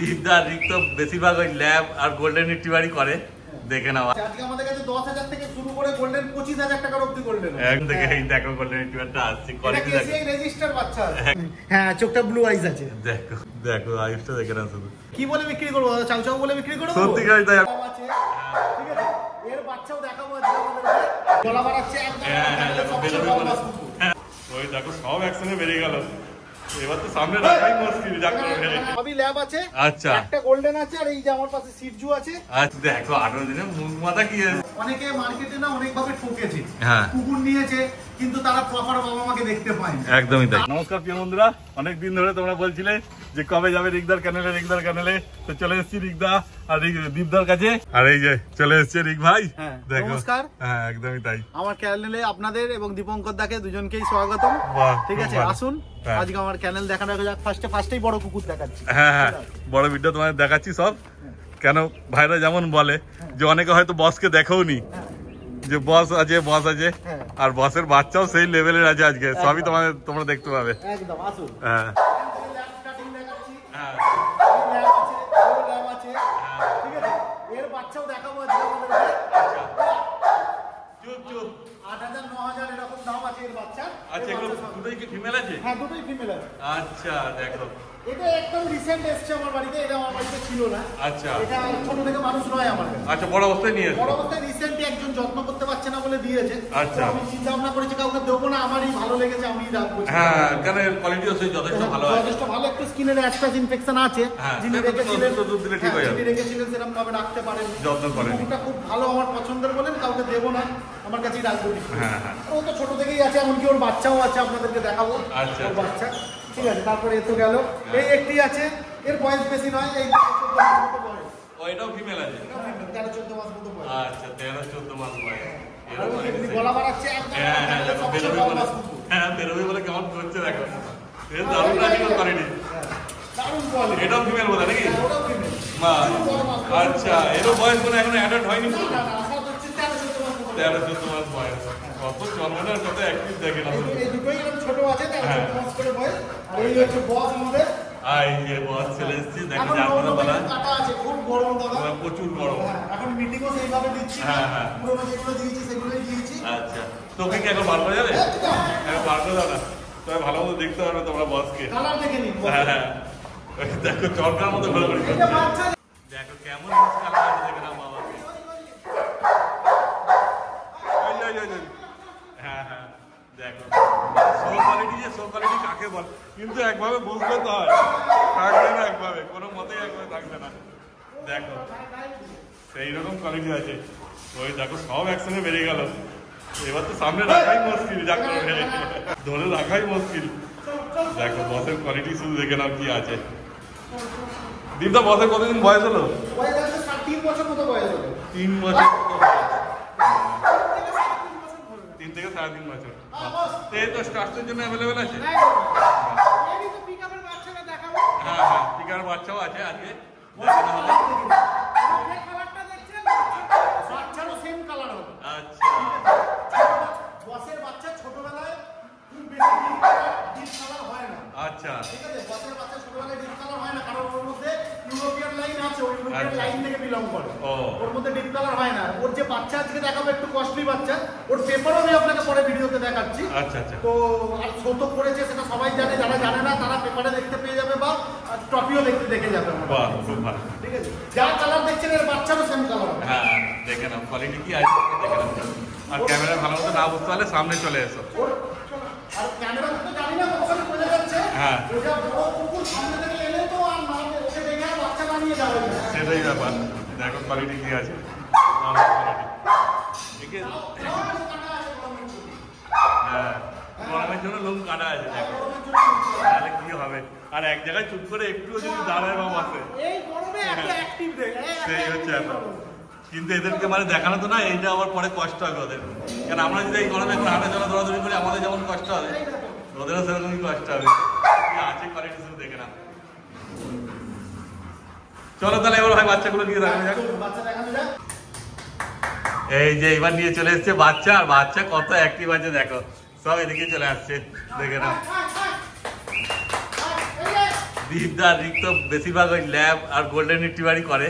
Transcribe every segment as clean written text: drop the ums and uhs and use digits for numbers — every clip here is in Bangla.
দীপদার রিক তো বেশিরভাগ ওই ল্যাব আর গোল্ডেন রিট্রিভারই করে। দেখে নাও আজকে আমাদের কাছে 10,000 থেকে শুরু করে গোল্ডেন 25,000 টাকার অবধি গোল্ডেন একদম দেখে এই দেখো গোল্ডেন রিট্রিভারটা আসছে কোয়ালিটি দেখো এই রেজিস্টার বাচ্চা হ্যাঁ চোখটা ব্লু আইজ আছে দেখো দেখো আইসটা দেখে নাও শুধু কি বলে বিক্রি করব দাদা চাউ চাউ বলে বিক্রি করব সত্যি গাই তাই আছে ঠিক আছে এর বাচ্চাও দেখাবো আজকে আমাদের গলা বাড়াচ্ছে একদম ওই দেখো সব একসঙ্গে বেরিয়ে গেল এবার তো সামনে রাখাই মুশকিল ডাক্তার সবই ল্যাব আছে আচ্ছা একটা গোল্ডেন আছে আর এই যে আমার পাশে সিটজু আছে আচ্ছা দেখো 18 দিনে মুখ মাথা কি আছে অনেকে মার্কেটে না অনেক ভাবে ঠকেছে হ্যাঁ কুকুর নিয়েছে কিন্তু তারা প্রপার বাবা মাকে দেখতে পায়নি একদমই তাই নমস্কার প্রিয় বন্ধুরা অনেক দিন ধরে তোমরা বলছিলে যে কবে যাবে রিকদার চ্যানেলে তো চলে এসেছি রিকদা আর দীপদার কাছে আর এই যে চলে এসেছে রিক ভাই দেখো নমস্কার হ্যাঁ একদমই তাই আমার চ্যানেলে আপনাদের এবং দীপঙ্কর দাকে দুজনকেই স্বাগতম ঠিক আছে আসুন আজকে আমার চ্যানেল দেখানো যাক ফার্স্টেই বড় কুকুর দেখাচ্ছি হ্যাঁ হ্যাঁ বড় ভিডিও তোমাদের দেখাচ্ছি সব কেন ভাইরা যেমন বলে যে অনেকে হয়তো বসকে দেখোনি যে বস আছে আর বসের বাচ্চাও সেই লেভেলের আছে আজকে সবই তোমরা দেখতে পাবে একদম আসুন হ্যাঁ এর বাচ্চাও দেখাবো আজকে আমাদের চুপ চুপ 8,000 9,000 এরকম দাম আছে এর বাচ্চা আচ্ছা এগুলো দুটোই কি ফিমেল আছে হ্যাঁ দুটোই ফিমেল আছে আচ্ছা দেখো এটা একদম রিসেন্ট এসেছে আমার বাড়িতে এটা আমার বাড়িতে ছিল না আচ্ছা এটা ছোট থেকে মানুষ নয় আমার কাছে আচ্ছা বড় অবস্থায় নিয়ে বড় অবস্থায় রিসেন্টলি একজন যত্ন করতে পারছে না বলে দিয়েছে আচ্ছা আমি চিন্তা ভাবনা করেছি কাউকে দেবো না আমারই ভালো লেগেছে আমি রাখবো হ্যাঁ কারণ এর কোয়ালিটিও সেই যথেষ্ট ভালো আছে যথেষ্ট ভালো একটু স্কিনের অ্যাশপ্যাচ ইনফেকশন আছে যিনি রেখেছিলেন দুধ দিলে ঠিক হয়ে যাবে যিনি রেখেছিলেন সেরকম ভাবে রাখতে পারেন যত্ন করেন এটা খুব ভালো আমার পছন্দের বলেন কাউকে দেবো না আমার কাছেই রাখবো হ্যাঁ হ্যাঁ ও তো ছোট থেকেই আছে এমনকি ওর বাচ্চাও আছে আপনাদেরকে দেখাবো আচ্ছা ওর বাচ্চা ঠিক আছে তারপরে এ তো গেল এই একটি আছে এর বয়স বেশি নয় এই 14 মাস মতো বয়স ওইটাও ফিমেল আছে 13-14 মাস মতো বয়স আচ্ছা 13-14 মাস বয়স গলা বাড়াচ্ছে হ্যাঁ বেরোবে বলে কেমন করছে দেখো এর দারুণ রানিং কোয়ালিটি দারুণ কোয়ালিটি এটাও ফিমেল বলে নাকি আচ্ছা এরও বয়স মানে এখন অ্যাডাল্ট হয়নি 13-14 মাস বয়স কত জন্মটার কত অ্যাক্টিভ দেখে না এই দুটোই এরকম ছোট আছে 13-14 মাস করে বয়স আর এই হচ্ছে বস আমাদের এই যে বস চলে এসেছি দেখো যার কথা বলা কাটা আছে খুব গরম দাদা প্রচুর গরম এখন মিটিংও সেইভাবে দিচ্ছি হ্যাঁ পুরোনো যেগুলো দিয়েছি সেগুলোই দিয়েছি আচ্ছা তোকে কি এখন বার করা যাবে এখন বার করে দাও না তবে ভালো মতো দেখতে পারবে তোমরা বসকে কালার দেখে নিন হ্যাঁ দেখো চরকার মতো ঘোরাঘুরি করছে দেখো কেমন কালার আছে দেখে না বাবাকে হ্যাঁ হ্যাঁ দেখো সো কোয়ালিটি কাকে বল কিন্তু একভাবে বুঝলে তো হয় থাকবে না একভাবে কোনো মতেই একভাবে থাকবে না দেখো সেই রকম কোয়ালিটি আছে ওই দেখো সব একসঙ্গে বেরিয়ে গেল এবার তো সামনে রাখাই মুশকিল ডাক্তার ধরে রাখাই মুশকিল দেখো বসের কোয়ালিটি শুধু দেখে নাও কি আছে দীপদা বসের কতদিন বয়স হলো 3 বছর মতো বয়স হলো 3 বছর 3 থেকে 3.5 বছর এই তো স্টার্টের জন্য অ্যাভেলেবেল আছে হ্যাঁ হ্যাঁ পিকার বাচ্চাও আছে আজকে বাচ্চারও সেম কালার হবে আচ্ছা বসের বাচ্চা ছোটবেলায় খুব বেশি ডিপ কালার হয় না আচ্ছা ঠিক আছে বসের বাচ্চা ছোটবেলায় ডিপ কালার হয় না কারণ ওর মধ্যে ইউরোপিয়ান লাইন আছে ওই ইউরোপিয়ান লাইন থেকে বিলং করে ওর মধ্যে ডিপ কালার হয় না ওর যে বাচ্চা আজকে দেখাবো একটু কস্টলি বাচ্চা ওর পেপারও আমি আপনাকে পরে ভিডিওতে দেখাচ্ছি আচ্ছা আচ্ছা তো আর ছোট করেছে সেটা সবাই জানে যারা জানে না তারা পেপারে দেখতে পেয়ে যাবে বা টপিও দেখে যাবে বাহ খুব ভালো ঠিক আছে যা কালার দেখছেন এর বাচ্চারও সেম কালার হবে হ্যাঁ দেখে নাও কোয়ালিটি কি আছে দেখে নাও আর ক্যামেরা ভালো মতো না বুঝতে পারলে সামনে চলে এসো আর ক্যামেরা তো জানি না কতখানি বোঝা যাচ্ছে হ্যাঁ ওটা বড় কুকুর সামনে থেকে এলে তো আর না ওকে দেখে আর বাচ্চা বানিয়ে যাবে সেটাই ব্যাপার দেখো কোয়ালিটি কি আছে হ্যাঁ গরমের জন্য লোম কাটা আছে দেখো তাহলে কি হবে আর এক জায়গায় চুপ করে একটু যদি দাঁড়ায় বা বসে সেই হচ্ছে ব্যাপার কিন্তু এদেরকে মানে দেখানো তো না এইটা আবার পরে কষ্ট হবে ওদের কারণ আমরা যদি এই গরমে এখন হাঁটা চলা দৌড়াদৌড়ি করি আমাদের যেমন কষ্ট হবে ওদেরও সেরকমই কষ্ট হবে আছে কোয়ালিটি শুধু দেখে না চলো তাহলে এবার ভাই বাচ্চাগুলো নিয়ে দেখানো যাক এই যে এবার নিয়ে চলে এসছে বাচ্চা আর বাচ্চা কত অ্যাক্টিভ আছে দেখো সব এদিকে চলে আসছে দেখে নাও দীপদার রিক তো বেশিরভাগ ওই ল্যাব আর গোল্ডেন রিট্রিভারই করে।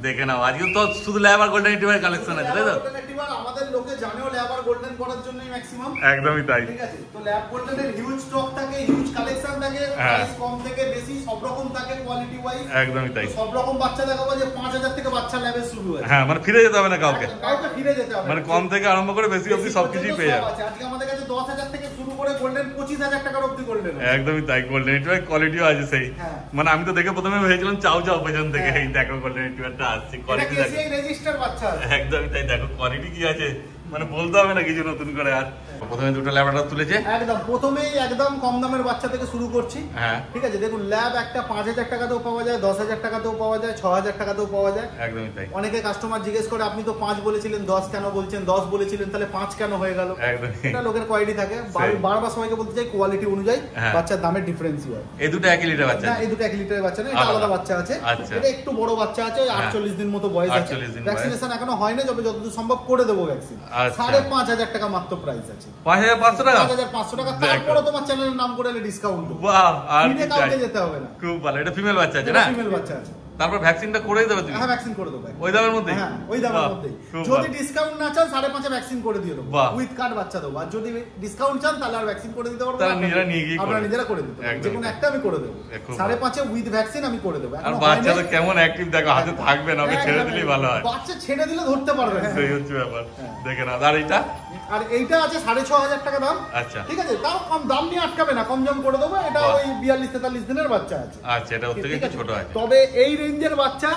দেখে নাও আজকে তো শুধু ল্যাব আর গোল্ডেন রিট্রিভার কালেকশন আছে, তাই তো? গোল্ডেন রিট্রিভার আমাদের লোকে জানেও ল্যাব আর গোল্ডেন করার জন্যই ম্যাক্সিমাম। একদমই তাই। ঠিক আছে, তো ল্যাব গোল্ডেনের হিউজ স্টক থাকে, হিউজ কালেকশন থাকে, প্রাইস কম থেকে বেশি সব রকম থাকে কোয়ালিটি ওয়াইজ। একদমই তাই। সব রকম বাচ্চা দেখাবো যে 5000 থেকে বাচ্চা ল্যাবে শুরু হয়। হ্যাঁ, মানে ফিরে যেতে হবে না কাউকে ফিরে যেতে হবে, মানে কম থেকে আরম্ভ করে বেশি অবধি সবকিছুই পেয়ে যাবে। আজকে আমাদের কাছে 10000 থেকে শুরু করে গোল্ডেন 25000 টাকার অবধি গোল্ডেন। একদমই তাই। গোল্ডেন রিট্রিভার কোয়ালিটিও আছে সেই। মানে আমি তো দেখে প্রথমে ভেবেছিলাম চাও চাও পেছন থেকে, এই দেখো গোল্ডেন রিট্রিভারটা আসছে, কোয়ালিটি দেখো। এটা রেজিস্টার বাচ্চা আছে। একদমই তাই, দেখো কোয়ালিটি কি আছে, মানে বলতে হবে না কিছু নতুন করে। আর প্রথমে দুটো ল্যাবরেটরি তুলেছে, একদম প্রথমেই একদম কম দামের বাচ্চা থেকে শুরু করছি। হ্যাঁ ঠিক আছে, দেখুন ল্যাব একটা 5000 টাকাতেও পাওয়া যায়, 10000 টাকাতেও পাওয়া যায়, 6000 টাকাতেও পাওয়া যায়। একদমই তাই। অনেকে কাস্টমার জিজ্ঞেস করে আপনি তো 5 বলেছিলেন 10 কেন বলছেন, 10 বলেছিলেন তাহলে 5 কেন হয়ে গেল? এটা লোকের কোয়ালিটি থাকে। বারবার সবাইকে বলতে চাই কোয়ালিটি অনুযায়ী বাচ্চার দামের ডিফারেন্স হয়। এই দুটো 1 লিটার বাচ্চা না, এই দুটো 1 লিটারের বাচ্চা না, এটা আলাদা বাচ্চা আছে। এটা একটু বড় বাচ্চা আছে, 48 দিন মতো বয়স আছে। ভ্যাকসিনেশন এখনো হয় না, তবে যতদূর সম্ভব করে দেবো ভ্যাকসিন। 5500 টাকা মাত্র প্রাইস আছে। 5500 টাকা? 5500 টাকা। তারপরে তোমার চ্যানেলের নাম করে ডিসকাউন্ট। বাহ, আর কিনে কাউকে যেতে হবে না। খুব ভালো। এটা ফিমেল বাচ্চা আছে না? ফিমেল বাচ্চা আছে। তারপর ভ্যাকসিনটা করেই দেবে তুমি? হ্যাঁ, ভ্যাকসিন করে দেবো ওই দামের মধ্যে। হ্যাঁ, ওই দামের মধ্যে। যদি ডিসকাউন্ট না চান 5.5 ভ্যাকসিন করে দিয়ে দেবো, উইথ কার্ড বাচ্চা দেবো। আর যদি ডিসকাউন্ট চান তাহলে আর ভ্যাকসিন করে দিতে পারবো, তাহলে নিজেরা নিয়ে গিয়ে আপনারা নিজেরা করে দিতে পারবেন। যে কোনো একটা আমি করে দেবো, 5.5 উইথ ভ্যাকসিন আমি করে দেবো। আর বাচ্চা তো কেমন অ্যাক্টিভ দেখো, হাতে থাকবে না, ওকে ছেড়ে দিলেই ভালো হয়। বাচ্চা ছেড়ে দিলে ধরতে পারবে না, সেই হচ্ছে ব্যাপার। দেখে নাও। আর এইটা? আর এইটা আছে 6500 টাকা দাম। আচ্ছা, ঠিক আছে, তাও কম দাম নিয়ে আটকাবে না, কম জম করে দেবো। এটা ওই 42-43 দিনের বাচ্চা আছে। আচ্ছা, এটা ওর থেকে একটু ছোট আছে। তবে এই রেঞ্জের বাচ্চা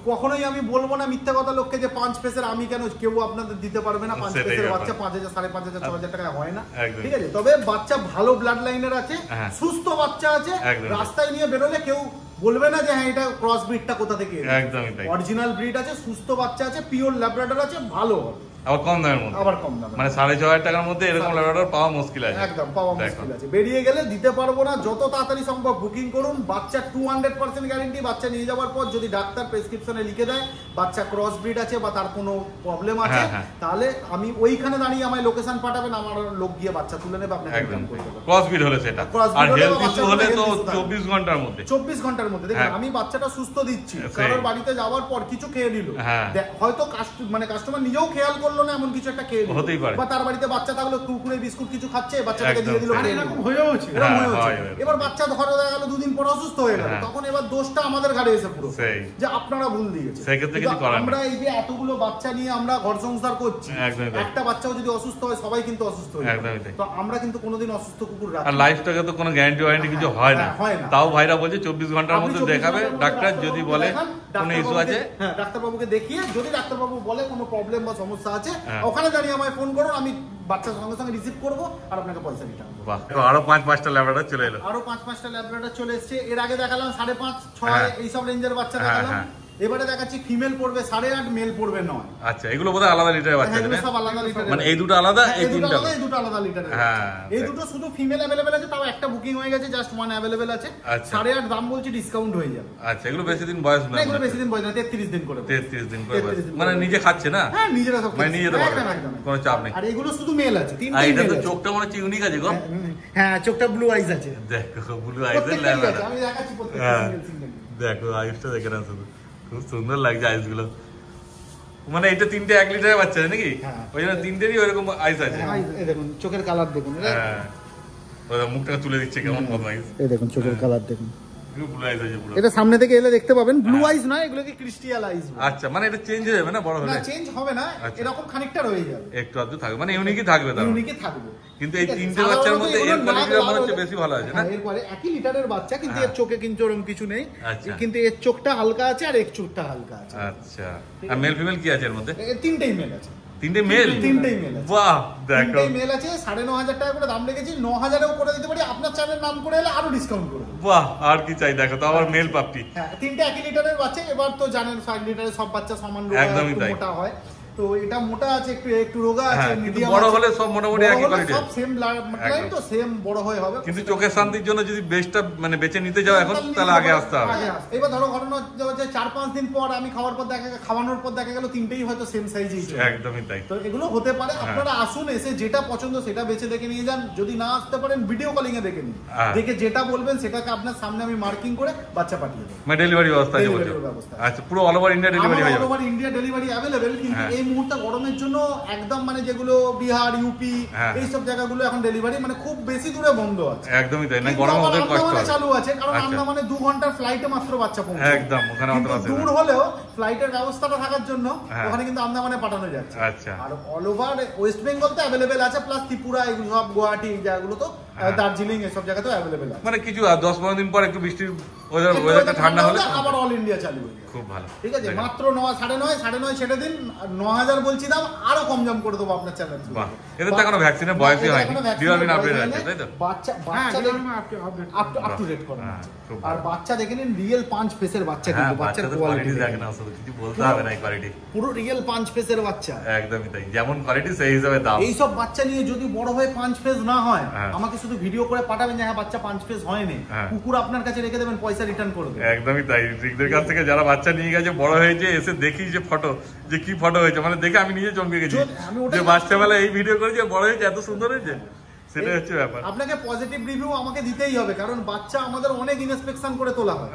কখনোই আমি বলবো না মিথ্যা কথা লোককে যে 5 পেসের আমি কেন, কেউ আপনাদের দিতে পারবে না। 5 পেসের বাচ্চা 5000, 5500, 6000 টাকা হয় না। ঠিক আছে, তবে বাচ্চা ভালো ব্লাড লাইনের আছে, সুস্থ বাচ্চা আছে। রাস্তায় নিয়ে বেরোলে কেউ বলবে না যে হ্যাঁ এটা ক্রস ব্রিডটা কোথা থেকে। একদমই তাই। অরিজিনাল ব্রিড আছে, সুস্থ বাচ্চা আছে, পিওর ল্যাব্রাডর আছে, ভালো হবে। আবার কম দামের মধ্যে। আবার কম দামে, মানে 6500 টাকার মধ্যে এরকম ল্যাব্রাডর পাওয়া মুশকিল আছে। একদম পাওয়া মুশকিল আছে। বেরিয়ে গেলে দিতে পারবো না, যত তাড়াতাড়ি সম্ভব বুকিং করুন। বাচ্চা 200% গ্যারান্টি। বাচ্চা নিয়ে যাওয়ার পর যদি ডাক্তার প্রেসক্রিপশনে লিখে দেয় বাচ্চা ক্রস ব্রিড আছে বা তার কোনো প্রবলেম আছে, তাহলে আমি ওইখানে দাঁড়িয়ে আমায় লোকেশন পাঠাবেন, আমার লোক গিয়ে বাচ্চা তুলে নেবে। আপনাকে একদম ক্রস ব্রিড হলে সেটা, আর হেলথ ইস্যু হলে তো 24 ঘন্টার মধ্যে। 24 ঘন্টার মধ্যে দেখুন আমি বাচ্চাটা সুস্থ দিচ্ছি, কারোর বাড়িতে যাওয়ার পর কিছু খেয়ে নিল, হয়তো মানে কাস্টমার নিজেও খেয়াল করলো না, এমন কিছু একটা খেয়ে নিল, বা তার বাড়িতে বাচ্চা থাকলো কুকুরে বিস্কুট কিছু খাচ্ছে, বাচ্চাটাকে দিয়ে দিল, এরকম হয়েও হচ্ছে। এবার বাচ্চা ধরে দেখা গেল 2 দিন পর অসুস্থ হয়ে গেল, তখন এবার দোষটা আমাদের ঘাড়ে এসে পুরো যে আপনারা ভুল দিয়েছে। আমরা এই যে এতগুলো বাচ্চা নিয়ে আমরা ঘর সংসার করছি, একটা বাচ্চাও যদি অসুস্থ হয় সবাই কিন্তু অসুস্থ হয়ে যায়। তো আমরা কিন্তু কোনোদিন অসুস্থ কুকুর রাখি না। আর লাইফটাকে তো কোনো গ্যারান্টি ওয়ারেন্টি কিছু হয় না। তাও ভাইরা বলছে 24 ঘন্টার মধ্যে দেখাবে ডাক্তার, যদি বলে কোনো ইস্যু আছে। হ্যাঁ, ডাক্তারবাবুকে দেখিয়ে যদি ডাক্তারবাবু বলে কোনো প্রবলেম বা সমস্যা আছে, ওখানে দাঁড়িয়ে আমায় ফোন করুন, আমি বাচ্চার সঙ্গে সঙ্গে রিসিভ করবো আর আপনাকে পয়সা রিটার্ন করবো। আরো 5-5টা ল্যাব্রাডর চলে এলো। আরো 5-5টা ল্যাব্রাডর চলে এসেছে। এর আগে দেখালাম 5.5, 6 এইসব রেঞ্জের বাচ্চা দেখালাম। এবারে দেখাচ্ছি ফিমেল পড়বে 8.5, মেল পড়বে 9। আচ্ছা, এগুলো বোধহয় আলাদা লিটারের বাচ্চা আছে না? সব আলাদা লিটারের, মানে এই দুটো আলাদা, এই তিনটা আলাদা, এই দুটো আলাদা লিটারের। এই দুটো শুধু ফিমেল अवेलेबल আছে, তাও একটা বুকিং হয়ে গেছে, জাস্ট 1 अवेलेबल আছে। 8.5 দাম বলছি, ডিসকাউন্ট হয়ে যাবে। আচ্ছা, এগুলো বেশি দিন বয়স না? এগুলো বেশি দিন বয়স না, 33 দিন করে। 33 দিন করে বয়স, মানে নিজে খাচ্ছে না? হ্যাঁ, নিজেরা সব মানে নিজে তো কোনো চাপ নেই। আর এগুলো শুধু মেল আছে, তিনটা মেল আছে। এটা তো চোখটা মনে হচ্ছে ইউনিক আছে গো। হ্যাঁ, চোখটা ব্লু আইজ আছে। দেখো ব্লু আইজের ল্যাব্রাডর, আমি দেখাচ্ছি প্রত্যেকটা সিঙ্গেল। দেখো আইসটা দেখে না, শুধু খুব সুন্দর লাগছে আইস গুলো। মানে এটা 3টে 1 লিটারের বাচ্চা নাকি? ওই জন্য 3টেরই ওইরকম আইস আছে। এই দেখুন চোখের কালার দেখুন। হ্যাঁ, ওরা মুখটা তুলে দিচ্ছে কেমন মতো আইস। এই দেখুন চোখের কালার দেখুন, ব্লু আইস আছে পুরো। এটা সামনে থেকে এলে দেখতে পাবেন ব্লু আইস নয়, এগুলোকে ক্রিস্টাল আইস। আচ্ছা, মানে এটা চেঞ্জ হয়ে যাবে না বড় হলে? না, চেঞ্জ হবে না, এরকম খানিকটা রয়ে যাবে, একটু আধটু থাকবে, মানে ইউনিকই থাকবে। তার ইউনিকই থাকবে। কিন্তু এই 3টে বাচ্চার মধ্যে এর কোয়ালিটিটা মনে হচ্ছে বেশি ভালো আছে না? এরপরে 1 লিটারের বাচ্চা, কিন্তু এর চোখে কিন্তু এরকম কিছু নেই, কিন্তু এর চোখটা হালকা আছে আর এর চোখটা হালকা আছে। আচ্ছা, আর মেল ফিমেল কি আছে এর মধ্যে? 3টেই মেল আছে। 3টে মেল? 3টেই মেল আছে। বাহ, দেখো 3টেই মেল আছে। 9500 টাকা করে দাম রেখেছি, 9000এও করে দিতে পারি, আপনার চ্যানেল নাম করে এলে আরো ডিসকাউন্ট করে দেব। বাহ, আর কি চাই দেখো, তো আবার মেল পাপটি। হ্যাঁ, 3টে 1 লিটারের বাচ্চা। এবার তো জানেন 5 লিটারের সব বাচ্চা সমান মোটা হয়, তো এটা মোটা আছে, একটু রোগা আছে, মিডিয়াম বড় হলে সব মোটামুটি একই কোয়ালিটি, সব সেম লাইন, তো সেম বড় হয়ে হবে। কিন্তু চোখের শান্তির জন্য যদি বেস্টটা মানে বেছে নিতে যাও এখন, তাহলে আগে আসতে হবে। এবার ধরো ঘটনা হচ্ছে 4-5 দিন পর আমি খাওয়ানোর পর দেখা গেল তিনটেই হয়তো সেম সাইজই, একদমই তাই। তো এগুলো হতে পারে। আপনারা আসুন, এসে যেটা পছন্দ সেটা বেছে দেখে নিয়ে যান। যদি না আসতে পারেন ভিডিও কলিং এ দেখে নিন, দেখে যেটা বলবেন সেটাকে আপনার সামনে আমি মার্কিং করে বাচ্চা পাঠিয়ে দেব। মানে ডেলিভারি ব্যবস্থা আছে? আচ্ছা, পুরো অল ওভার ইন্ডিয়া ডেলিভারি হয়ে যাবে? All over India delivery available, কিন্তু এই মুহূর্তে গরমের জন্য একদম মানে যেগুলো বিহার, ইউপি এই সব জায়গাগুলো এখন ডেলিভারি মানে খুব বেশি দূরে বন্ধ আছে। একদমই তাই, না গরমে ওদের কষ্ট হয়। চালু আছে, কারণ আন্দামানে 2 ঘন্টার ফ্লাইটে মাত্র বাচ্চা পৌঁছায়। একদম ওখানে মাত্র আছে। দূর হলেও ফ্লাইটের ব্যবস্থাটা থাকার জন্য ওখানে কিন্তু আন্দামানে পাঠানো যাচ্ছে। আচ্ছা, আর অল ওভার ওয়েস্ট বেঙ্গল তো अवेलेबल আছে, প্লাস ত্রিপুরা, এগুলো সব গুয়াহাটি এই জায়গাগুলো তো, দার্জিলিং এসব জায়গাতেও अवेलेबल আছে। মানে কিছু 10-15 দিন পর একটু বৃষ্টির ওয়েদারটা ঠান্ডা হলে আবার অল ইন্ডিয়া চালু হয়ে যাবে। খুব ভালো, ঠিক আছে। মাত্র 9,900 ছেড়ে দিন, 9,000 বলছি দাম, আরো কম দাম করে দেবো আপনার চ্যানেল। বাহ, এদের তো এখনো ভ্যাকসিনের বয়সই হয়নি, ডিওয়ার্মিন আপডেট আছে তাই তো? বাচ্চা আপ টু ডেট করা আছে। আর বাচ্চা দেখে নিন, রিয়েল পাঁচ ফেসের বাচ্চা, কিন্তু বাচ্চার কোয়ালিটি দেখেন না, শুধু কিছু বলতে হবে না, এই কোয়ালিটি পুরো রিয়েল পাঁচ ফেসের বাচ্চা, একদমই তাই। যেমন কোয়ালিটি সেই হিসাবে দাম। এই সব বাচ্চা নিয়ে যদি বড় হয়ে পাঁচ ফেস না হয়, আমাকে শুধু ভিডিও করে পাঠাবেন যে হ্যাঁ বাচ্চা পাঁচ ফেস হয়নি, কুকুর আপনার কাছে রেখে দেবেন, পয়সা রিটার্ন করে দেবেন। একদমই তাই। রিকদের কাছ থেকে যারা বাচ্চা নিয়ে গেছে, বড় হয়েছে, এসে দেখি যে ফটো, যে কি ফটো হয়েছে, মানে দেখে আমি নিজে চমকে গেছি যে বাচ্চা বেলা এই ভিডিও করেছে, বড় হয়েছে এত সুন্দর হয়েছে, সেটাই হচ্ছে ব্যাপার। আপনাকে পজিটিভ রিভিউ আমাকে দিতেই হবে, কারণ বাচ্চা আমাদের অনেক ইনস্পেকশন করে তোলা হয়।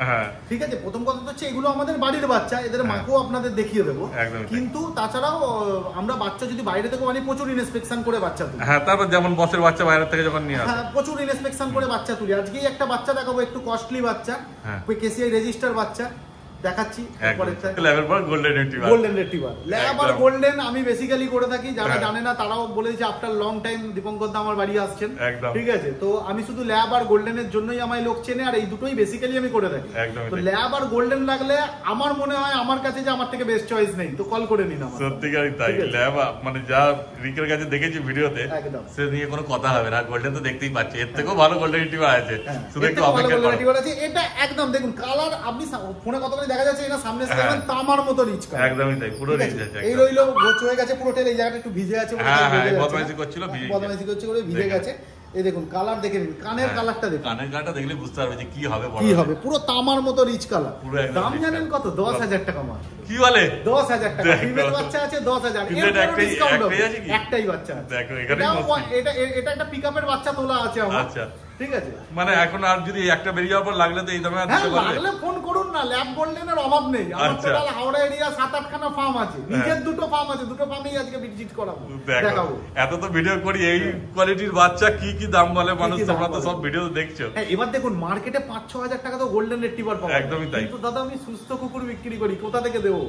ঠিক আছে, প্রথম কথা হচ্ছে এগুলো আমাদের বাড়ির বাচ্চা, এদের মাকেও আপনাদের দেখিয়ে দেবো, কিন্তু তাছাড়াও আমরা বাচ্চা যদি বাইরে থেকে মানে প্রচুর ইনস্পেকশন করে বাচ্চা তুলি। হ্যাঁ, তারপর যেমন বসের বাচ্চা বাইরে থেকে যখন নিয়ে আসে, প্রচুর ইনস্পেকশন করে বাচ্চা তুলি। আজকেই একটা বাচ্চা দেখাবো, একটু কস্টলি বাচ্চা, কেসিআই রেজিস্টার বাচ্চা দেখাচ্ছি। গোল্ডেন রিট্রিভার, ল্যাব আর গোল্ডেন আমি বেসিক্যালি করে থাকি। যারা জানে না তারাও বলেছে আফটার লং টাইম দীপঙ্কর দা আমার বাড়ি আসছেন, ঠিক আছে। তো আমি শুধু ল্যাব আর গোল্ডেনের জন্যই আমায় লোক চেনে, আর এই দুটোই বেসিক্যালি আমি করে থাকি। তো ল্যাব আর গোল্ডেন লাগলে আমার মনে হয় আমার কাছে যে আমার থেকে বেস্ট চয়েস নেই, তো কল করে নিন। সত্যিকারই তাই। ল্যাব মানে যা রিকের কাছে দেখেছি ভিডিওতে, সে নিয়ে কোনো কথা হবে না। গোল্ডেন তো দেখতেই পাচ্ছি, এর থেকেও ভালো গোল্ডেন রিট্রিভার আছে, শুধু একটু অপেক্ষা করুন। এটা একদম দেখুন কালার, আপনি ফোনে কতখানি দেখা যাচ্ছে, এটা সামনে দেখবেন তামার মতো রিচ কালার, একদমই তাই, পুরো রিচ আছে। এই রইলো গোছ হয়ে গেছে পুরো টেল, এই জায়গাটা একটু ভিজে আছে, বদমাইশি করছিল, ভিজে গেছে। এই দেখুন কালার দেখে নিন, কানের কালারটা দেখুন, কানের কালারটা দেখলে বুঝতে পারবে যে কি হবে, কি হবে। পুরো তামার মতো রিচ কালার। দাম জানেন কত? 10,000 টাকা মাত্র। কি বলে? 10,000 টাকা। ফিমেল বাচ্চা আছে 10,000। একটাই বাচ্চা আছে। দেখো এখানে এটা একটা পিকআপের বাচ্চা তোলা আছে আমার। আচ্ছা, ঠিক আছে। মানে এখন আর যদি একটা বেরিয়ে যাওয়ার পর লাগলে তো এই দামে দিতে পারবে? লাগলে ফোন করুন না, ল্যাব গোল্ডেনের অভাব নেই। আমার টোটাল হাওড়া এরিয়া 7-8 খানা ফার্ম আছে, নিজের দুটো ফার্ম আছে, দুটো ফার্মেই আজকে ভিজিট করাবো, দেখাবো। এত তো ভিডিও করি, এই কোয়ালিটির বাচ্চা কি কি দাম বলে মানুষ, তোমরা তো সব ভিডিও দেখছো। এবার দেখুন মার্কেটে 5-6 হাজার টাকা তো গোল্ডেন রিট্রিভার পাওয়া যায়। একদমই তাই। কিন্তু দাদা আমি সুস্থ কুকুর বিক্রি করি, কোথা থেকে দেবো?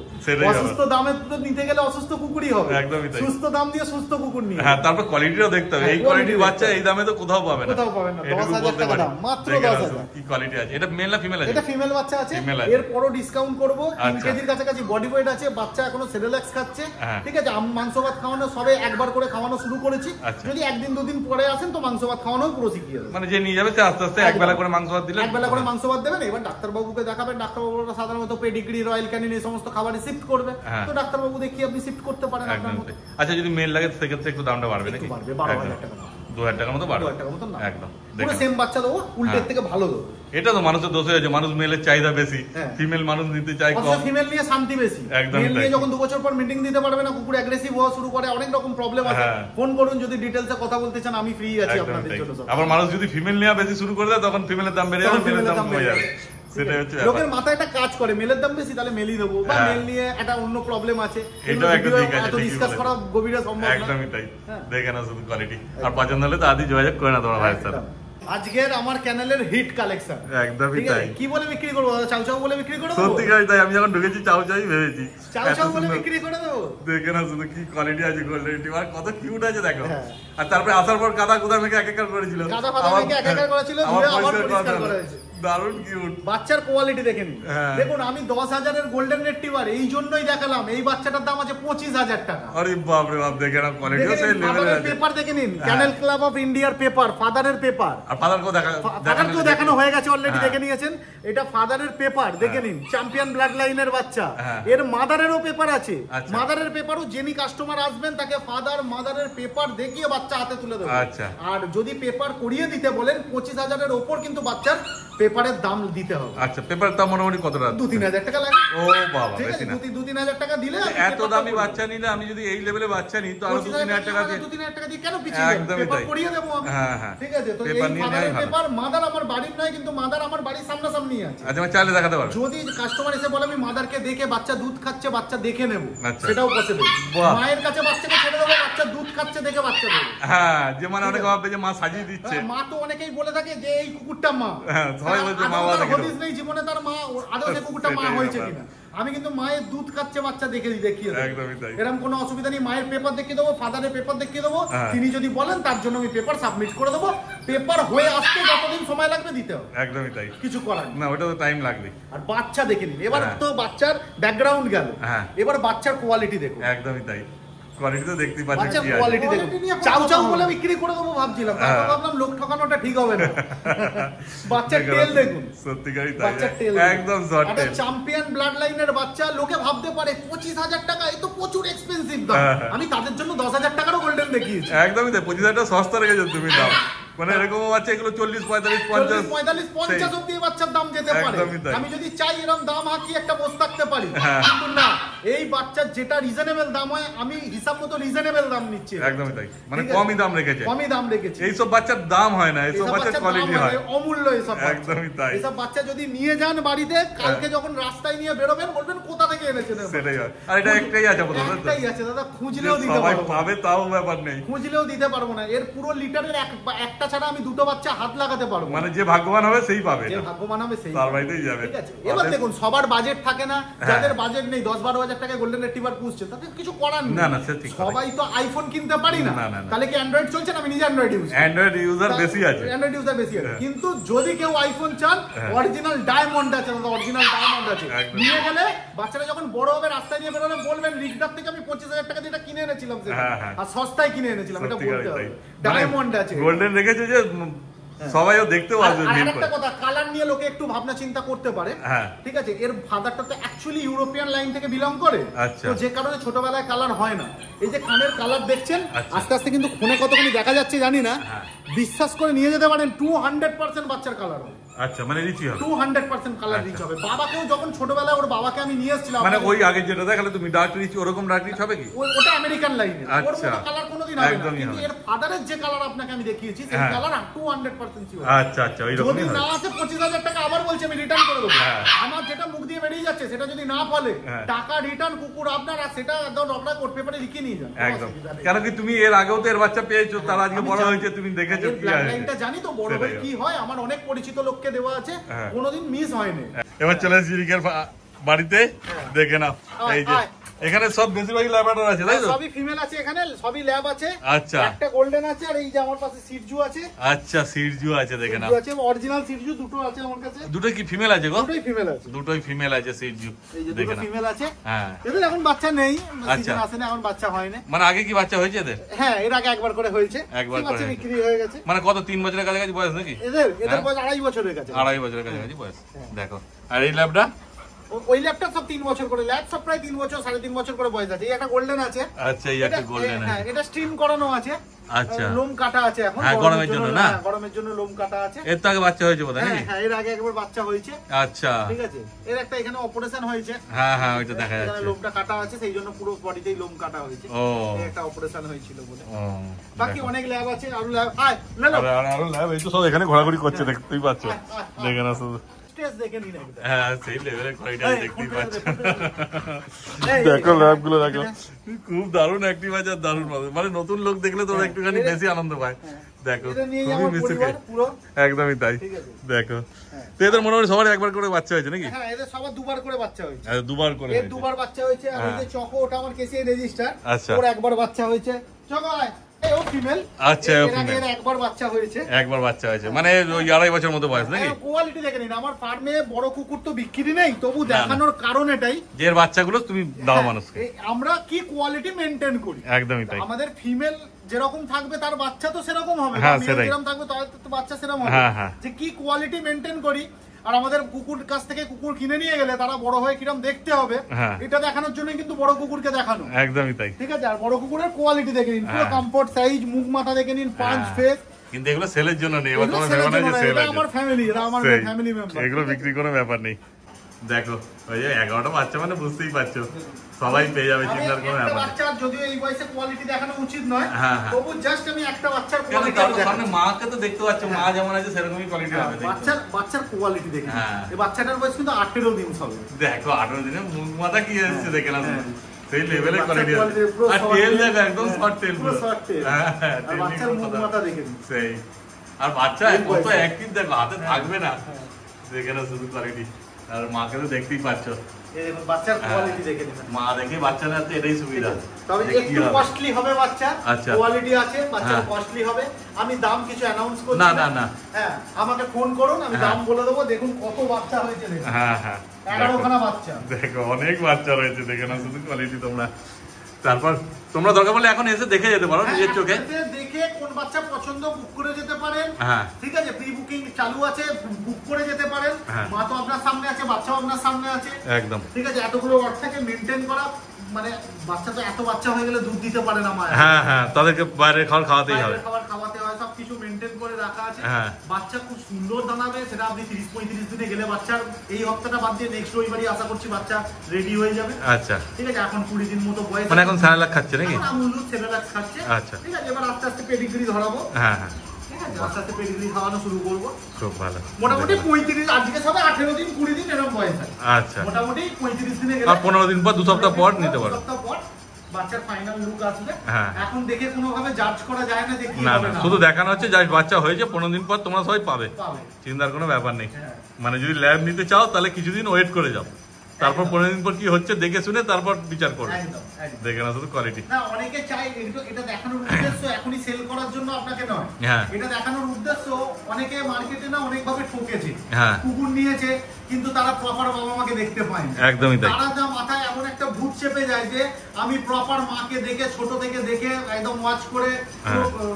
অসুস্থ দামে তো নিতে গেলে অসুস্থ কুকুরই হবে। একদমই তাই। সুস্থ দাম দিয়ে সুস্থ কুকুর নিয়ে, হ্যাঁ, তারপর কোয়ালিটিও দেখতে হবে। এই কোয়ালিটির বাচ্চা এই দামে তো কোথাও পাবে না, কোথাও পাবে না। 10,000 টাকা দাম, মাত্র 10,000। কি কোয়ালিটি আছে? এটা মেল না ফিমেল আছে? এটা ফিমেল বাচ্চা আছে, এর পরও ডিসকাউন্ট করব। 3 কেজির কাছাকাছি বডি ওয়েট আছে, বাচ্চা এখনো সেরেলাক্স খাচ্ছে, ঠিক আছে। মাংস ভাত খাওয়ানো সবে একবার করে খাওয়ানো শুরু করেছি। যদি একদিন দুদিন পরে আসেন তো মাংস ভাত খাওয়ানো পুরো শিখিয়ে দেব। মানে যে নিয়ে যাবে সে আস্তে আস্তে একবেলা করে মাংস ভাত দিলে, একবেলা করে মাংস ভাত দেবেন। এবার ডাক্তারবাবুকে দেখাবেন, ডাক্তারবাবুরা সাধারণত পেডিগ্রি, রয়্যাল ক্যানিন এই সমস্ত খাবার শিফট করবে, তো ডাক্তারবাবু দেখিয়ে আপনি শিফট করতে পারেন আপনার মতো। আচ্ছা, যদি মেল লাগে সেক্ষেত্রে একটু দামটা বাড়বে নাকি? বাড়বে, 12,000 টাকা, 2,000 টাকার মতো বাড়বে, 2,000 টাকার মতো না, একদম। পুরো সেম বাচ্চা দেবো, উল্টের থেকে ভালো দেবো। এটা তো মানুষের দোষ হয়েছে, মানুষ মেলের চাহিদা বেশি, ফিমেল মানুষ নিতে চায় কম। ফিমেল নিয়ে শান্তি বেশি, মেল নিয়ে যখন 2 বছর পর মিটিং দিতে পারবে না, কুকুর অ্যাগ্রেসিভ হওয়া শুরু করে, অনেক রকম প্রবলেম আছে। ফোন করুন যদি ডিটেইলসে কথা বলতে চান, আমি ফ্রি আছি আপনাদের জন্য। আবার মানুষ যদি ফিমেল নিয়ে বেশি শুরু করে দেয়, তখন ফিমেলের দাম বেড়ে যাবে, মেলের দাম কমে যাবে। সেটাই হচ্ছে লোকের মাথায় একটা কাজ করে, মেলের দাম বেশি তাহলে মেলই দেবো, বা মেল নিয়ে একটা অন্য প্রবলেম আছে, এটাও একটা দিক আছে, ডিসকাস করা গভীরে সম্ভব না। একদমই তাই। দেখে না শুধু কোয়ালিটি, আর পছন্দ হলে তো আদি যোগাযোগ করে না তোমার ভাইয়ের সাথে। আজকের আমার চ্যানেলের হিট কালেকশন, একদমই তাই। কি বলে বিক্রি করব? চাউ চাউ বলে বিক্রি করে দেব। সত্যি কাজ তাই, আমি যখন ঢুকেছি চাউ চাউই ভেবেছি চাউ চাউ বলে বিক্রি করে দেব। দেখে না শুধু কি কোয়ালিটি আছে, গোল্ডেন রিট্রিভার কত কিউট আছে দেখো। আর তারপরে আসার পর কাদা কুদা মেখে একাকার করেছিল, কাদা ফাদা মেখে একাকার করেছিল, ধুয়ে আবার পরিষ্কার করা হয়েছে। দারুণ কিউট। বাচ্চার কোয়ালিটি দেখে নিন। দেখুন আমি 10,000-এর গোল্ডেন রেট্রিভার এই জন্যই দেখালাম, এই বাচ্চাটার দাম আছে 25,000 টাকা। আরে বাপ রে বাপ, দেখে না কোয়ালিটিও সেই লেভেলের আছে। পেপার দেখে নিন, ক্যানেল ক্লাব অফ ইন্ডিয়ার পেপার, ফাদারের পেপার। আর ফাদারকেও দেখানো হয়ে গেছে অলরেডি, দেখে নিয়েছেন। এটা ফাদারের পেপার দেখে নিন, চ্যাম্পিয়ন ব্লাড লাইনের বাচ্চা। এর মাদারেরও পেপার আছে, মাদারের পেপারও যিনি কাস্টমার আসবেন তাকে ফাদার মাদারের পেপার দেখিয়ে বাচ্চা হাতে তুলে দেবে। আর যদি পেপার করিয়ে দিতে বলেন 25,000-এর উপর কিন্তু বাচ্চার পেপারের দাম দিতে হবে। আচ্ছা, পেপারের দাম মোটামুটি কত টাকা? 2-3 টাকা লাগে। ও বাবা, বেশি না। 2-3 টাকা দিলে এত দামি বাচ্চা নিলে আমি যদি এই লেভেলে বাচ্চা নিই তো আরো 2-3 টাকা দিয়ে 2-3 টাকা দিয়ে কেন পিছিয়ে যাবে? পেপার করিয়ে দেব আমি। হ্যাঁ ঠিক আছে। তো এই ফাদারের পেপার মাদার আমার বাড়ির নয়, কিন্তু মাদার আমার বাড়ির সামনাসামনি আছে। আচ্ছা, আমি চাইলে দেখাতে পারবো। যদি কাস্টমার এসে বলে আমি মাদারকে দেখে বাচ্চা দুধ খাচ্ছে বাচ্চা দেখে নেব, সেটাও পসিবল। মায়ের কাছে বাচ্চাকে ছেড়ে দেবো, বাচ্চা দুধ খাচ্ছে দেখে বাচ্চা দেবো। হ্যাঁ, যে মানে অনেকে ভাবে যে মা সাজিয়ে দিচ্ছে। মা তো অনেকেই বলে থাকে যে এই কুকুরটা মা। হ্যাঁ, সবাই বলছে মা বাবা দেখে। হদিস নেই জীবনে তার মা আদৌ সেই কুকুরটা মা হয়েছে কিনা। আমি কিন্তু মায়ের দুধ খাচ্ছে বাচ্চা দেখিয়ে দেবো। একদমই তাই। এরকম কোনো অসুবিধা নেই। মায়ের পেপার দেখিয়ে দেবো, ফাদারের পেপার দেখিয়ে দেবো। তিনি যদি বলেন তার জন্য আমি পেপার সাবমিট করে দেবো। পেপার হয়ে আসতে যতদিন সময় লাগবে দিতে হবে। একদমই তাই, কিছু করার না, ওটা তো টাইম লাগবে। আর বাচ্চা দেখে নিন। এবার তো বাচ্চার ব্যাকগ্রাউন্ড গেল, এবার বাচ্চার কোয়ালিটি দেখুন। একদমই তাই, কোয়ালিটি তো দেখতেই পাচ্ছেন। বাচ্চার কোয়ালিটি দেখুন। চাউ চাউ বলে বিক্রি করে দেবো ভাবছিলাম, তারপর ভাবলাম লোক ঠকানোটা ঠিক হবে না। বাচ্চার টেল দেখুন, সত্যিকারই তাই, বাচ্চার টেল একদম শর্ট টেল। চ্যাম্পিয়ন ব্লাড লাইনের বাচ্চা। লোকে ভাবতে পারে 25,000 টাকা এ তো প্রচুর এক্সপেন্সিভ দাম। আমি তাদের জন্য 10,000 টাকারও গোল্ডেন দেখিয়েছি। একদমই তাই, 25,000 টাকা সস্তা রেখেছো তুমি দাম। মানে এরকম বাচ্চা এগুলো 40, 45, 50 অব্দি বাচ্চার দাম যেতে পারে। আমি যদি চাই এরকম দাম হাঁকি একটা বসে থাকতে পারি, কিন্তু না, এই বাচ্চার যেটা রিজনেবল দাম হয় আমি হিসাব মতো রিজনেবল দাম নিচ্ছি। একদমই তাই, মানে কমই দাম রেখেছে, কমই দাম রেখেছে। এইসব বাচ্চার দাম হয় না, এইসব বাচ্চার কোয়ালিটি হয়, অমূল্য এইসব। একদমই তাই। এইসব বাচ্চা যদি নিয়ে যান বাড়িতে, কালকে যখন রাস্তায় নিয়ে বেরোবেন বলবেন কোথা থেকে এনেছেন। সেটাই হয়। আর এটা একটাই আছে আপাতত, একটাই আছে দাদা, খুঁজলেও দিতে পারবো না। পাবে তাও ব্যাপার নেই, খুঁজলেও দিতে পারবো না। এর পুরো লিটারের একটা ছাড়া আমি দুটো বাচ্চা হাত লাগাতে পারবো। মানে যে ভাগ্যবান হবে সেই পাবে, যে ভাগ্যবান হবে সেই তার বাড়িতেই যাবে। ঠিক আছে। এবার দেখুন সবার বাজেট থাকে না, যাদের বাজেট নেই 10-12 হাজার টাকা গোল্ডেন রেট্রিভার পুষছে, তাতে কিছু করার নেই। না না, সে ঠিক। সবাই তো আইফোন কিনতে পারি না, তাহলে কি অ্যান্ড্রয়েড চলছে না? আমি নিজে অ্যান্ড্রয়েড ইউজ, অ্যান্ড্রয়েড ইউজার বেশি আছে, অ্যান্ড্রয়েড ইউজার বেশি আছে। কিন্তু যদি কেউ আইফোন চান, অরিজিনাল ডায়মন্ড আছে, অরিজিনাল ডায়মন্ড আছে, নিয়ে গেলে বাচ্চারা যখন বড় হবে রাস্তায় নিয়ে বেরোলে বলবেন রিগডার থেকে আমি 25,000 টাকা দিয়ে এটা কিনে এনেছিলাম, আর সস্তায় কিনে এনেছিলাম, এটা বলতে হবে। ডায়মন্ড আছে, গোল্ডেন রেখেছে যে সবাইও দেখতে পারবে। আর একটা কথা, কালার নিয়ে লোকে একটু ভাবনা চিন্তা করতে পারে। ঠিক আছে, এর ফাদারটা তো অ্যাকচুয়ালি ইউরোপিয়ান লাইন থেকে বিলং করে, তো যে কারণে ছোটবেলায় কালার হয় না। এই যে কানের কালার দেখছেন, আস্তে আস্তে কিন্তু ফোনে কতখানি দেখা যাচ্ছে জানি না, বিশ্বাস করে নিয়ে যেতে পারেন 200% বাচ্চার কালার হবে। আচ্ছা, মানে রিচই হবে, 200% কালার রিচ হবে। বাবাকেও যখন ছোটবেলায় ওর বাবাকে আমি নিয়ে এসেছিলাম, মানে ওই আগে যেটা দেখালে তুমি ডার্ক রিচ, ওরকম ডার্ক রিচ হবে কি? ওটা আমেরিকান লাইনে, ওর মতো কালার কোনোদিন হবে না। কিন্তু হবে। এর ফাদারের যে কালার আপনাকে আমি দেখিয়েছি, সেই কালার 200% সিওর। আচ্ছা আচ্ছা, ওই রকমই যদি না আসে 25,000 টাকা আবার বলছি আমি রিটার্ন করে দেবো। আমার যেটা মুখ দিয়ে বেরিয়ে যাচ্ছে সেটা যদি না ফলে, টাকা রিটার্ন, কুকুর আপনার, আর সেটা একদম আপনার কোর্ট পেপারে লিখে নিয়ে যান। একদম, কেন কি তুমি এর আগেও তো এর বাচ্চা পেয়েছো, তার আজকে বড় হয়েছে, তুমি দেখেছো কি আছে। লাইনটা জানি তো বড় হয়ে কি হয়, আমার অনেক পরিচিত লোককে দেওয়া আছে, কোনোদিন মিস হয়নি। এবার চলে এসেছি রিকের বাড়িতে, দেখে নাও। এই যে এখানে সব বেশিরভাগই ল্যাবরেটর আছে, তাই তো? সবই ফিমেল আছে এখানে, সবই ল্যাব আছে। আচ্ছা, একটা গোল্ডেন আছে, আর এই যে আমার পাশে সিরজু আছে। আচ্ছা, সিরজু আছে, দেখে নাও। আছে অরিজিনাল সিরজু, দুটো আছে আমার কাছে। দুটোই কি ফিমেল আছে গো? দুটোই ফিমেল আছে, দুটোই ফিমেল আছে সিরজু, এই যে দুটো ফিমেল আছে। হ্যাঁ, এদের এখন বাচ্চা নেই, সিজন আসে না, এখন বাচ্চা হয় না। মানে আগে কি বাচ্চা হয়েছে এদের? হ্যাঁ, এর আগে একবার করে হয়েছে, একবার করে বিক্রি হয়ে গেছে। মানে কত, 3 বছরের কাছাকাছি বয়স নাকি এদের? এদের বয়স 2.5 বছরের কাছে, 2.5 বছরের কাছাকাছি বয়স। দেখো, আর এই ল্যাবটা, ওই ল্যাবটা সব 3 বছর করে, ল্যাব সব প্রায় 3 বছর 3.5 বছর করে বয়স আছে। এই একটা গোল্ডেন আছে। আচ্ছা, এই একটা গোল্ডেন আছে। হ্যাঁ, এটা স্ট্রিম করানো আছে। আচ্ছা, লোম কাটা আছে এখন, হ্যাঁ, গরমের জন্য না? গরমের জন্য লোম কাটা আছে। এর তো আগে বাচ্চা হয়েছে বোধহয় নাকি? হ্যাঁ, এর আগে একবার বাচ্চা হয়েছে। আচ্ছা, ঠিক আছে। এর একটা এখানে অপারেশন হয়েছে। হ্যাঁ হ্যাঁ, ওইটা দেখা যাচ্ছে, এখানে লোমটা কাটা আছে, সেই জন্য পুরো বডিতেই লোম কাটা হয়েছে। ও, একটা অপারেশন হয়েছিল বলে। ও, বাকি অনেক ল্যাব আছে, আরো ল্যাব। আয় লে লো, আরো ল্যাব, এই তো সব এখানে ঘোরাঘুরি করছে, দেখতেই পাচ্ছ। দেখে না শুধু, স্টেজ দেখে নিন একদম। হ্যাঁ, সেই লেভেলের কোয়ালিটি দেখতেই পাচ্ছ। দেখো ল্যাবগুলো, দেখো খুব দারুণ অ্যাক্টিভ আছে, দারুণ মানে নতুন লোক দেখলে তো একটুখানি বেশি আনন্দ পায়। দেখো, খুবই মিশুকে, একদমই তাই। দেখো, তো এদের মোটামুটি সবার একবার করে বাচ্চা হয়েছে নাকি? হ্যাঁ, এদের সবার দুবার করে বাচ্চা হয়েছে। আচ্ছা, দুবার করে, এর দুবার বাচ্চা হয়েছে। আর এই যে চকো, ওটা আমার কেসে রেজিস্টার, আচ্ছা, ওর একবার বাচ্চা হয়েছে। চকো আয়, আচ্ছা একবার বাচ্চা হয়েছে মানে ওই 2.5 বছর মতো বয়স নাকি? কোয়ালিটি দেখে নিন, আমার ফার্মে বড় কুকুর তো বিক্রি নেই, তবু দেখানোর কারণ এটাই যে এর বাচ্চাগুলো তুমি দাও মানুষকে, আমরা কি কোয়ালিটি মেনটেন করি। একদমই তাই। আমাদের ফিমেল যেরকম থাকবে তার বাচ্চা তো সেরকম হবে, যেরকম থাকবে তার বাচ্চা সেরকম হবে, যে কি কোয়ালিটি মেনটেন করি। আর আমাদের কুকুর কাছ থেকে কুকুর কিনে নিয়ে গেলে তারা বড় হয়ে কিরকম দেখতে হবে এটা দেখানোর জন্য কিন্তু বড় কুকুরকে দেখানো, একদমই তাই। ঠিক আছে, আর বড় কুকুরের কোয়ালিটি দেখে নিন, পুরো কমফোর্ট সাইজ, মুখ মাথা দেখে নিন, পাঁচ ফেস। কিন্তু এগুলো সেলের জন্য নেই, এবার তোমার ভেবো না যে সেল আছে। আমার ফ্যামিলি, এরা আমার ফ্যামিলি মেম্বার, এগুলো বিক্রি কোনো ব্যাপার নেই। দেখো ওই যে 11টা বাচ্চা মানে বুঝতেই পারছো সবাই পেয়ে যাবে, চিন্তার কোনো ব্যাপার নেই। বাচ্চা যদিও এই বয়সে কোয়ালিটি দেখানো উচিত নয়, তবু জাস্ট আমি একটা বাচ্চার কোয়ালিটি সামনে মাকে তো দেখতে পাচ্ছ, মা যেমন আছে সেরকমই কোয়ালিটি হবে। বাচ্চার কোয়ালিটি দেখে এই বাচ্চাটার বয়স কিন্তু 18 দিন হবে। দেখো 18 দিনে মুখ মাথা কি এসেছে দেখে না, সেই লেভেলে কোয়ালিটি আছে। আর টেল দেখো একদম শর্ট টেল, পুরো শর্ট টেল। আর বাচ্চার মুখ মাথা দেখে নিন সেই। আর বাচ্চা কত অ্যাক্টিভ দেখো, হাতে থাকবে না, দেখে না শুধু কোয়ালিটি। আর মাকে তো দেখতেই পাচ্ছো, এই দেখুন বাচ্চার কোয়ালিটি দেখে নিন। মা দেখে বাচ্চা না, তো এটাই সুবিধা। তবে একটু কস্টলি হবে বাচ্চা, আচ্ছা কোয়ালিটি আছে, বাচ্চা কস্টলি হবে। আমি দাম কিছু অ্যানাউন্স করছি না। হ্যাঁ, আমাকে ফোন করুন, আমি দাম বলে দেবো। দেখুন কত বাচ্চা হয়েছে, দেখুন 11খানা বাচ্চা, দেখো অনেক বাচ্চা রয়েছে, দেখে না শুধু কোয়ালিটি। তারপর তোমরা দরকার পড়লে এখন এসে দেখে যেতে পারো নিজের চোখে, দেখে কোন বাচ্চা পছন্দ বুক করে যেতে পারেন। ঠিক আছে, প্রি বুকিং চালু আছে, বুক করে যেতে পারেন। মা তো আপনার সামনে আছে, বাচ্চাও আপনার সামনে আছে, একদম ঠিক আছে। এতগুলো বাচ্চাকে মেনটেন করা মানে, বাচ্চা তো এত বাচ্চা হয়ে গেলে দুধ দিতে পারে না মা, তাদেরকে বাইরের খাবার খাওয়াতেই হবে, খাবার খাওয়াতে হয়, সবকিছু মেনটেন করে রাখা আছে। বাচ্চা খুব সুন্দর দাঁড়াবে, সেটা আপনি 30-35 দিনে গেলে বাচ্চার এই হপ্তাহটা বাদ দিয়ে নেক্সট রবিবারই আশা করছি বাচ্চা রেডি হয়ে যাবে। আচ্ছা ঠিক আছে, এখন 20 দিন মতো বয়স, মানে এখন সেরেলাক খাচ্ছে নাকি? আমুল সেরেলাক খাচ্ছে। আচ্ছা ঠিক আছে, এবার আস্তে আস্তে পেডিগ্রি ধরাবো। ঠিক আছে, আস্তে আস্তে পেডিগ্রি খাওয়ানো শুরু করবো। খুব ভালো, মোটামুটি 35 আজকে সবে 18 দিন 20 দিন এরকম বয়স আছে। আচ্ছা, মোটামুটি 35 দিনে গেলে, আর 15 দিন পর 2 সপ্তাহ পর নিতে পারো, 2 সপ্তাহ পর বাচ্চার ফাইনাল লুক আসবে। এখন দেখে কোনোভাবে জাজ করা যায় না যে কি হবে না, শুধু দেখানো হচ্ছে যে বাচ্চা হয়েছে, 15 দিন পর তোমরা সবাই পাবে, চিন্তার কোনো ব্যাপার নেই। মানে যদি ল্যাব নিতে চাও তাহলে কিছুদিন ওয়েট করে যাও, তারপর 15 দিন পর কি হচ্ছে দেখে শুনে তারপর বিচার করো, দেখে না শুধু কোয়ালিটি না। অনেকে চাই এটা দেখানোর উদ্দেশ্য এখনই সেল করার জন্য আপনাকে নয়, এটা দেখানোর উদ্দেশ্য অনেকে মার্কেটে না অনেক ভাবে ঠকেছে, কুকুর নিয়েছে কিন্তু তারা প্রপার বাবা মাকে দেখতে পায় না, একদমই তাই। তারা যা মাথায় এমন একটা ভূত চেপে যায় যে আমি প্রপার মাকে দেখে ছোট থেকে দেখে একদম ওয়াচ করে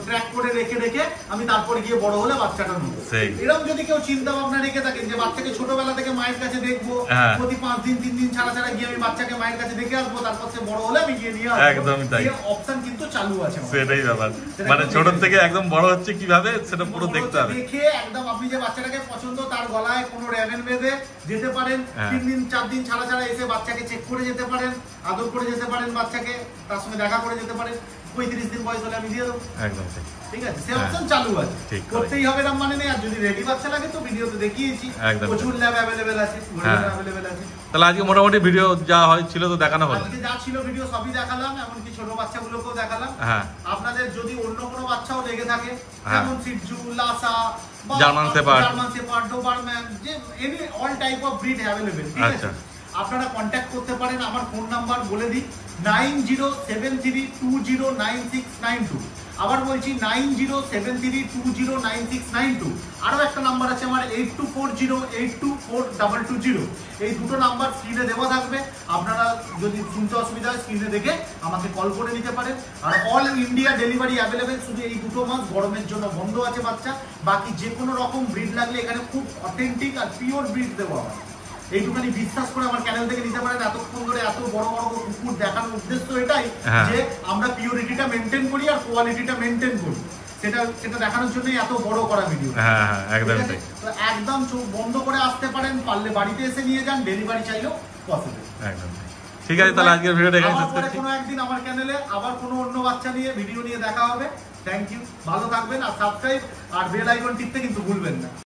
ট্র্যাক করে রেখে আমি তারপর গিয়ে বড় হলে বাচ্চাটা নেবো। এরকম যদি কেউ চিন্তা ভাবনা রেখে থাকেন যে বাচ্চাকে ছোটবেলা থেকে মায়ের কাছে দেখবো, প্রতি 5 দিন 3 দিন ছাড়া গিয়ে আমি বাচ্চাকে মায়ের কাছে দেখে আসবো, তারপর সে বড় হলে আমি গিয়ে নিয়ে আসবো, একদমই তাই। এই অপশন কিন্তু চালু আছে, সেটাই ব্যাপার। মানে ছোট থেকে একদম বড় হচ্ছে কিভাবে সেটা পুরো দেখতে হবে, দেখে একদম আপনি যে বাচ্চাটাকে পছন্দ তার গলায় কোনো র্যাবেন বেঁধে যেতে পারেন, 3 দিন 4 দিন ছাড়া এসে বাচ্চাকে চেক করে যেতে পারেন, আদর করে যেতে পারেন, বাচ্চাকে তার সঙ্গে দেখা করে যেতে পারেন। 35 দিন বয়স হলে আমি দিয়ে দেবো, একদম ঠিক আছে, সে অপশন চালু আছে, করতেই হবে না মানে নেই। আর যদি রেডি বাচ্চা লাগে তো ভিডিওতে দেখিয়েছি, প্রচুর ল্যাব অ্যাভেলেবেল আছে, অ্যাভেলেবেল আছে। তাহলে আজকে মোটামুটি ভিডিও যা হয়েছিল তো দেখানো হলো, আজকে যা ছিল ভিডিও সবই দেখালাম, এমনকি ছোট বাচ্চাগুলোকেও দেখালাম। আপনাদের যদি অন্য কোনো বাচ্চাও লেগে থাকে, যেমন Shih Tzu, Lhasa, German shepherd, Dobermann, যে any all type of breed available, ঠিক আছে। আপনারা কন্ট্যাক্ট করতে পারেন, আমার ফোন নাম্বার বলে দিই 9073209692। আবার বলছি 9073209692। আরো একটা নাম্বার আছে আমার 8240824220। এই দুটো নাম্বার স্ক্রিনে দেওয়া থাকবে, আপনারা যদি শুনতে অসুবিধা হয় স্ক্রিনে দেখে আমাকে কল করে নিতে পারেন। আর অল ইন্ডিয়া ডেলিভারি অ্যাভেলেবেল, শুধু এই 2 মাস গরমের জন্য বন্ধ আছে বাচ্চা, বাকি যে কোনো রকম ব্রিড লাগলে এখানে খুব অথেন্টিক আর পিওর ব্রিড দেওয়া হয়। এইটুখানি বিশ্বাস করে আমার চ্যানেল থেকে নিতে পারেন। এতক্ষণ ধরে এত বড় বড় কুকুর দেখানোর উদ্দেশ্য এটাই যে আমরা পিওরিটিটা মেনটেন করি আর কোয়ালিটিটা মেনটেন করি, সেটা দেখানোর জন্যই এত বড় করা ভিডিও। একদম তো একদম চোখ বন্ধ করে আসতে পারেন, পারলে বাড়িতে এসে নিয়ে যান, ডেলিভারি চাইলেও পসিবল। একদম ঠিক আছে, তাহলে আজকের ভিডিওটা এখানে শেষ করছি। কোনো একদিন আমার চ্যানেলে আবার কোনো অন্য বাচ্চা নিয়ে ভিডিও নিয়ে দেখা হবে। থ্যাংক ইউ, ভালো থাকবেন, আর সাবস্ক্রাইব আর বেল আইকন টিপতে কিন্তু ভুলবেন না।